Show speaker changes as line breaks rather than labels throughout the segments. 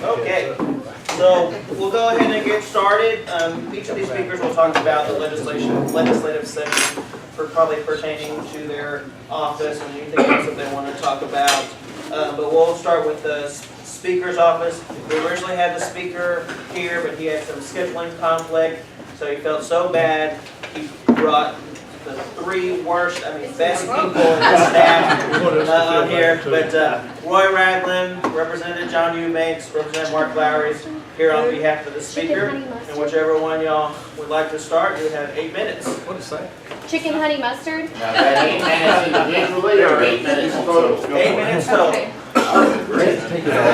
Okay, so we'll go ahead and get started. Each of these speakers will talk about the legislative session for probably pertaining to their office and anything else that they want to talk about. But we'll start with the speaker's office. We originally had the speaker here, but he had some scheduling conflict, so he felt so bad, he brought the three worst, best people in the staff on here. But Roy Ragland, Representative Jon Eubanks, Representative Mark Lowry's here on behalf of the speaker. And whichever one y'all would like to start, you have 8 minutes.
What is that?
Chicken honey mustard?
Now, that 8 minutes individually or 8 minutes total?
8 minutes total.
Okay.
Take it all.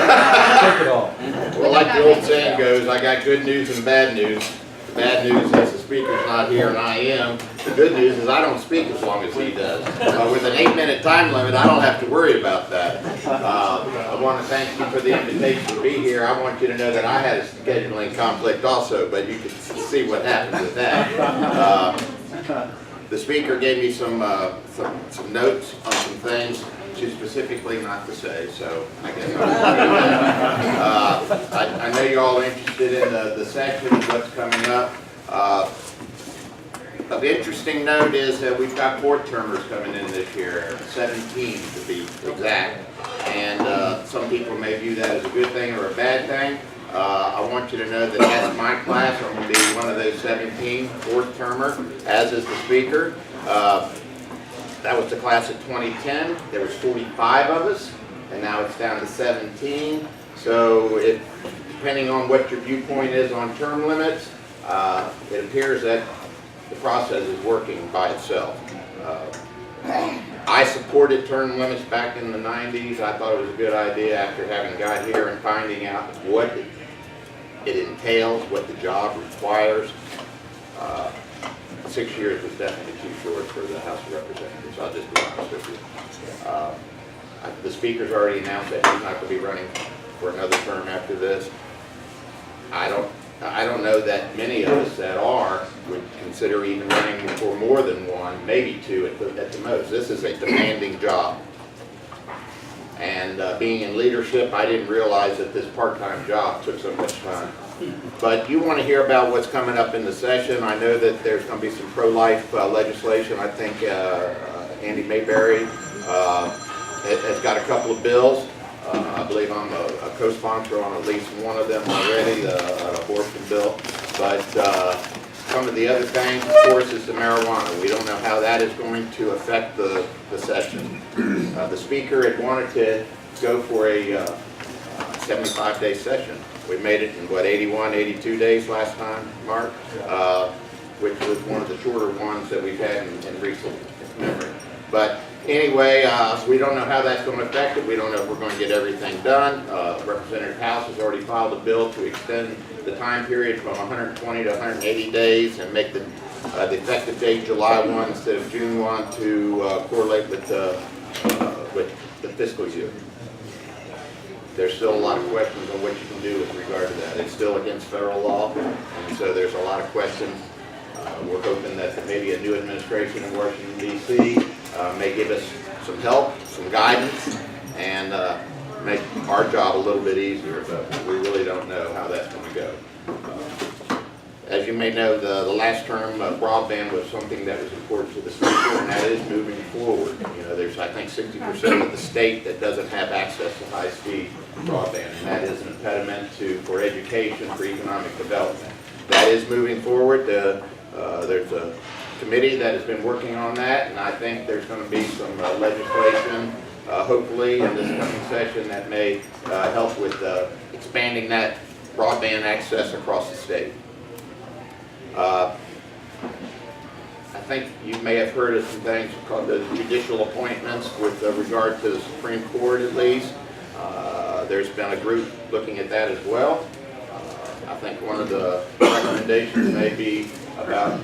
Take it all.
Well, like the old saying goes, I got good news and bad news. The bad news is the speaker's not here and I am. The good news is I don't speak as long as he does. With an 8-minute time limit, I don't have to worry about that. I want to thank you for the invitation to be here. I want you to know that I had a scheduling conflict also, but you can see what happened with that. The speaker gave me some notes on some things she's specifically not to say, so I guess I know you're all interested in the session and what's coming up. An interesting note is that we've got 4-termers coming in this year, 17 to be exact, and some people may view that as a good thing or a bad thing. I want you to know that that's my class. I'm going to be one of those 17, 4th-termer, as is the speaker. That was the class of 2010. There was 45 of us, and now it's down to 17. So depending on what your viewpoint is on term limits, it appears that the process is working by itself. I supported term limits back in the 90s. I thought it was a good idea after having got here and finding out what it entails, what the job requires. 6 years was definitely too short for the House of Representatives. I'll just be honest with you. The speaker's already announced that he's not going to be running for another term after this. I don't know that many of us that are would consider even running for more than one, maybe 2 at the most. This is a demanding job. And being in leadership, I didn't realize that this part-time job took so much time. But you want to hear about what's coming up in the session. I know that there's going to be some pro-life legislation. I think Andy Mayberry has got a couple of bills. I believe I'm a co-sponsor on at least one of them already, the abortion bill. But some of the other things, of course, is the marijuana. We don't know how that is going to affect the session. The speaker had wanted to go for a 75-day session. We made it in, 81, 82 days last time, Mark? Which was one of the shorter ones that we've had in recent memory. But anyway, we don't know how that's going to affect it. We don't know if we're going to get everything done. Representative House has already filed a bill to extend the time period from 120 to 180 days and make the effective date July 1 instead of June 1 to correlate with the fiscal year. There's still a lot of questions on what you can do with regard to that. It's still against federal law, and so there's a lot of questions. We're hoping that maybe a new administration in Washington, D.C. May give us some help, some guidance, and make our job a little bit easier, but we really don't know how that's going to go. As you may know, the last term broadband was something that was important to the speaker, and that is moving forward. You know, there's, I think, 60% of the state that doesn't have access to high-speed broadband, and that is an impediment for education, for economic development. That is moving forward. There's a committee that has been working on that, and I think there's going to be some legislation, hopefully, in this coming session that may help with expanding that broadband access across the state. I think you may have heard of some things called the judicial appointments with regard to the Supreme Court, at least. There's been a group looking at that as well. I think one of the recommendations may be about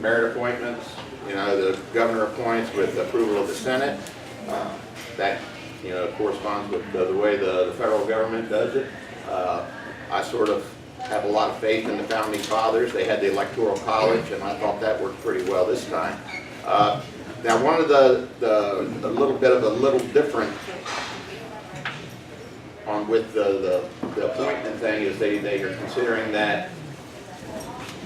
merit appointments. You know, the governor appoints with approval of the Senate. That, you know, corresponds with the way the federal government does it. I sort of have a lot of faith in the founding fathers. They had the electoral college, and I thought that worked pretty well this time. Now, one of a little bit of a little different with the appointment thing is they are considering that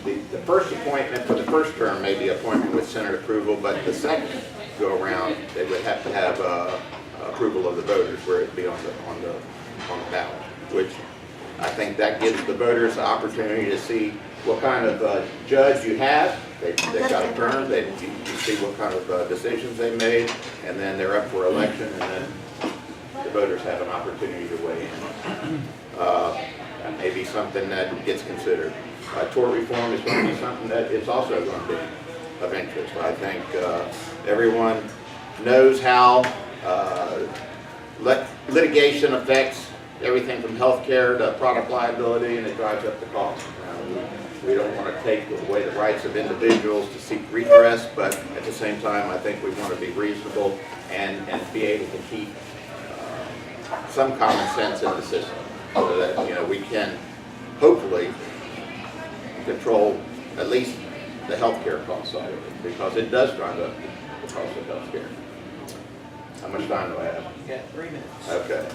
the first appointment for the first term may be appointment with Senate approval, but the second go around, they would have to have approval of the voters, where it'd be on the ballot, which I think that gives the voters the opportunity to see what kind of judge you have. They've got a term, you see what kind of decisions they made, and then they're up for election, and then the voters have an opportunity to weigh in. That may be something that gets considered. Tort reform is going to be something that it's also going to be of interest. I think everyone knows how litigation affects everything from healthcare to product liability, and it drives up the cost. We don't want to take away the rights of individuals to seek redress, but at the same time, I think we want to be reasonable and be able to keep some common sense in the system, so that we can hopefully control at least the healthcare cost side of it, because it does drive up the cost of healthcare. How much time do I have?
You got 3 minutes.
Okay.